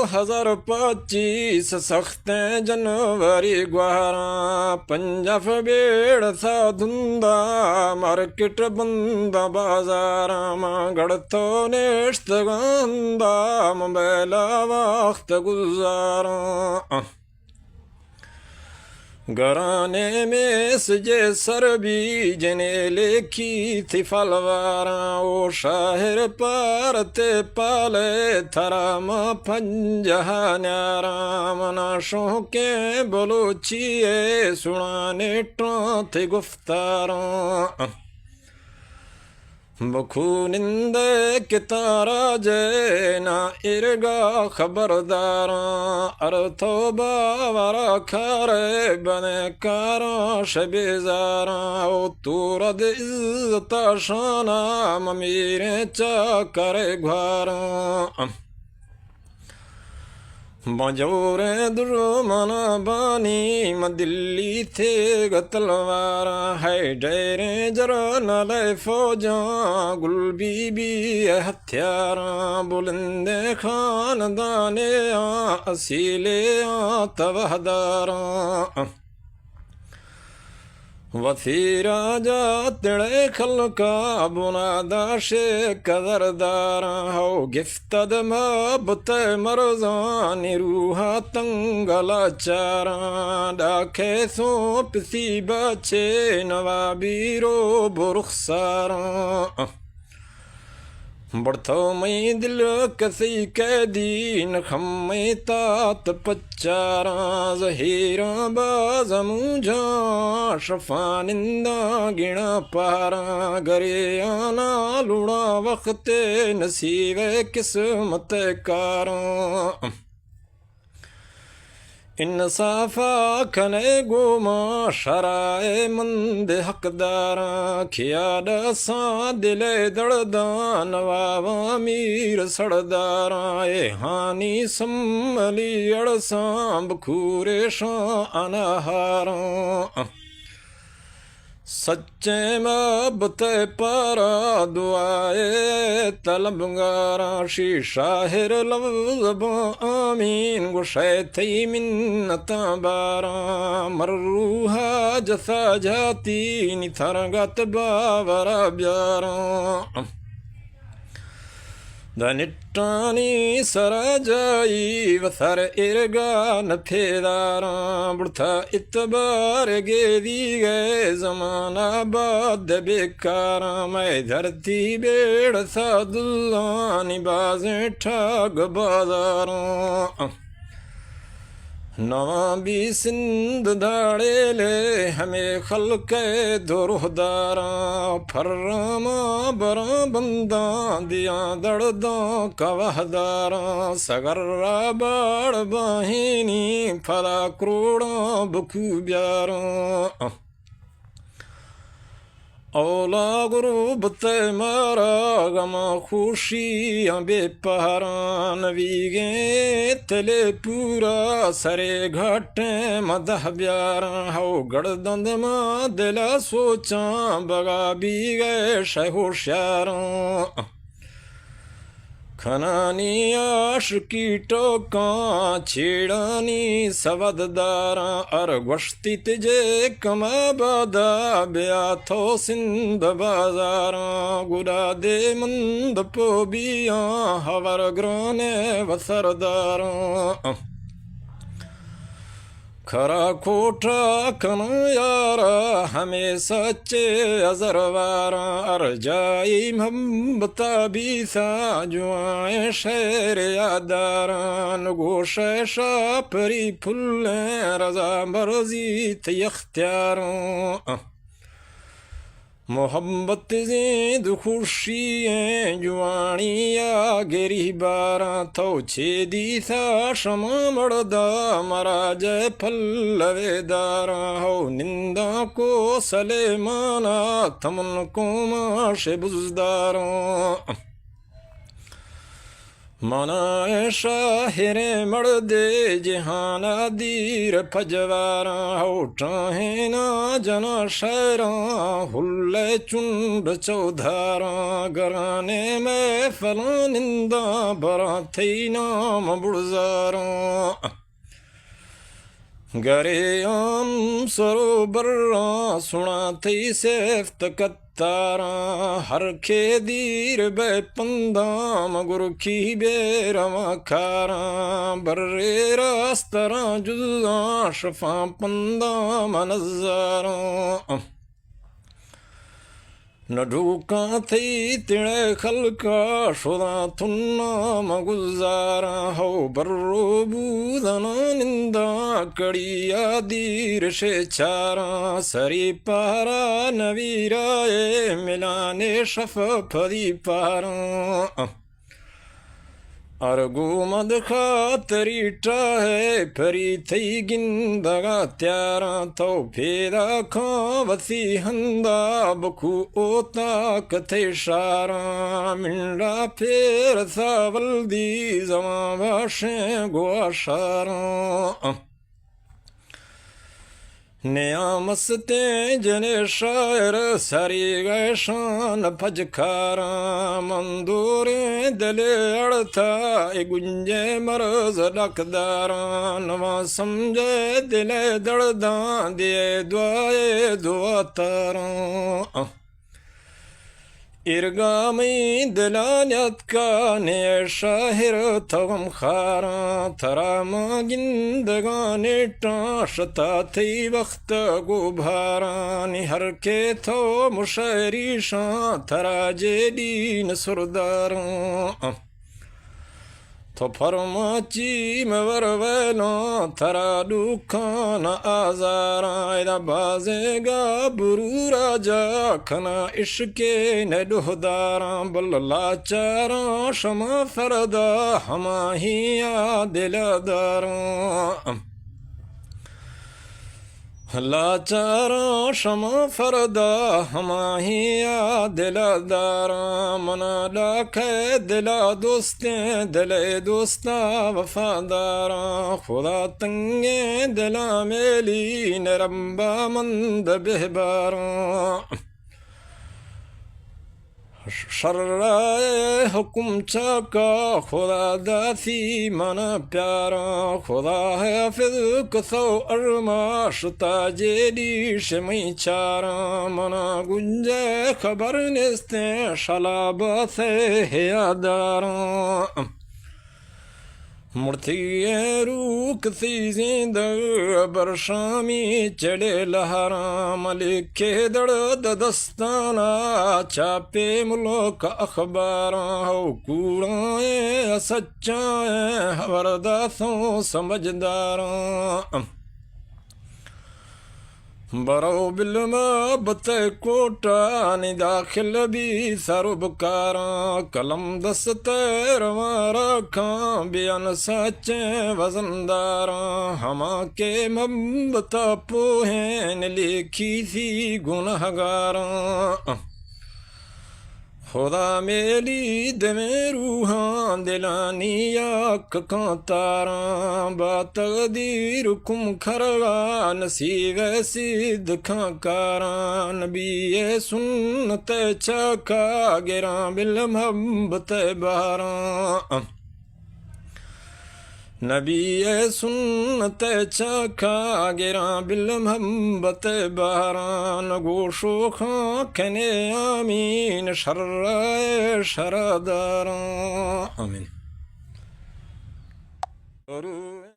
2025 सख्तें जनवरी ग्वारा पंजाब बेड़ सा धुंदा मार्केट बंदा बाजारा मां गड़तो नेश्त गंदा मोबाइला वक्त गुजारा घराने में सजे सरबी जने लेखी थी फलवारा ओ शाहिर पर ते पाले थरा मा पंजहा न्यारा मना शौके बलोचिए सुनाने थे गुफ्तारा बखूनिंदे के तारा जैना इरगा खबरदारा अर्थो बावरा खारे बने कारा शबेजारा ओ तूरद इज्जत शाना ममीरे चा करे घारा बजोरे दुर्मना बानी मदिल्ली थे गतलवारा है डेरे जरा नले फौजा गुल बीबी हथियारा बुलंदे खानदाने असीले तवहदारा वसीरा जा तिड़े खलका बुनादा शे कदरदारा हो गिफ्तद मबत मरजानी रूहा तंगला चारा डाखे सो पिसी बचे नवाबीरो बुरुखसारा बढ़तो मई दिल कसी के दीन खम्मे तात पच्चारा जहीरा बाजमूझा शफानिंदा गिणा पारा गरे आना लुड़ा वक्ते नसीबे किस्मत कारा इंसाफा खने गोमा शराए मंद हकदारा खियाड सा दिले दड़दान वावा मीर सड़दारा ए हानी सम्मली अड़सां बखूरे शां अनहारा सच्चे महबत पारा दुआए तलबगारा शीशाहिर लफ्ज़ आमीन गुशे थी मिन्नता बारा मर्रूहा जसा जाती निथरगत बावरा ब्यारा धनिट्टानी सराजाई वसर इरगा नथेदारा बुढ़ा इतबार गेदी गए जमाना बाद बेकारा मैं धरती बेड़ सादुल्लानी बाजें ठाग बाजारा नवा भी सिंध दाड़े ले हमें खलके दुरुहदारा फर्रामा बरा बंदा दिया दड़दा कवहदारा सगर्रा बाड़ बाहिनी फला क्रोड़ा बखू ब्यारा औला गुरूब ते मारा गमा खुशी बेपहरा नवीगे तले पूरा सरे घाटे मदह ब्यारा हो गड़दंद मा दिला सोचा बगा भी गए शहोशारा खनानी आशिकी टोका छेड़ानी सवददारा अर गश्ती तुझे कमा बादा ब्या थो सिंध बाजारा गुड़ा दे मंद पो बिया हवर ग्राने वसरदारा खरा खोटा कन यारा हमें सच्चे अजरवारा अर जाई मोहब्बता भी सा जुआए शेर यादारा नगोश शापरी फुल्ले रजा मर्जी तख्तियारा मोहब्बत जिंद खुशियाँ जुआनिया गिरी बारा तो छेदी सा शमा मर्दा मरा जय फल्लवेदारा हो निंदा को सलेमाना थमन को माशे बुजदारा मनाए शाहिर मर्दे जहाना दीर फजवारा होठाहे ना जना शहरा हुल्ले चुंड चौधारा गराने में फलानिंदा बरा थी नाम बुड़जारा गरे आम सरोबरा सुना थी सेफ्त कत्तारा हर खे दीर बे पंदाम गुरखी बेरवा खारा बर्रे रास्तरा जुजा शफा पंदाम नजारा न ढूका थी तिणे खलका शुदा थुन्ना मगुजारा हो बर्रो बूदना निंदा कड़िया दीर से चारा सरी पारा नवीराए मिलाने शफ फरी पारा अर्गो मद खातरी टाहे फरी थी गिंदगा त्यारा तो फेरा खावसी हंदा बखू ओता कथे शारा मिंडा फेर सावल दी जमा भाषे गोआ शारा नियामस्ते जने शायर सारी गए शान फजखारा मंदूरे दले अड़था ए गुंजे मरज डकदारा नवा समझे दिले दड़दा दिए दुआए दुआ तारा इरगामी दिलानियत का ने शाहिर थगम खारा थरा गिंदगाने टाशता थी वक्त गुभारा निहर के थो मुशरी शां थरा जेदीन सुरदारा तो फरमाची मवर वेलो थरा दुखान आजारा इदा बाजेगा बुरू राजा खना इश्के न दुहदारा बल्ला चारा शमा फरदा हमाहिया दिलदारा लाचारा शमा फरदा हमाहिया दिलदारा मना लाखे दिला दोस्ते दिले दोस्ता वफादारा खुदा तंगे दिला मेली नरम्बा मंद बेहबारा शर्राए हुक्म चाका खुदा दासी मना प्यारा खुदा है हाफिज कसो अरमाश ताजेदी शमी चारा मना गुंजे खबर निस्ते शलाबा से यादारा मुर्तिए रूक सी जिंद बरशामी चढ़े लहरा मलिक के दड़ दस्ताना चापे मुल्क अखबारा हो कूड़ाए सच्चाए हवरदासों समझदारा बरो बिलमा बत कोटा नि दाखिल भी सरुबकारा कलम दस्त रवारा खां बयान सच्चे वजनदारा हमा के मबता पोहें लिखी सी गुनहगारा खुदा मेली दमे रूहां दिलानी आक तारा बात दीर कुम खरगा नसीब सिद्ध खाकारा नबी सुन्नत चका गिरा बिल मोहब्बत बारा नबी सुन्नत चखा गिरा बिल मोहब्बत बारान गोशो खां खने आमीन शर्राए शरदारा आमीन।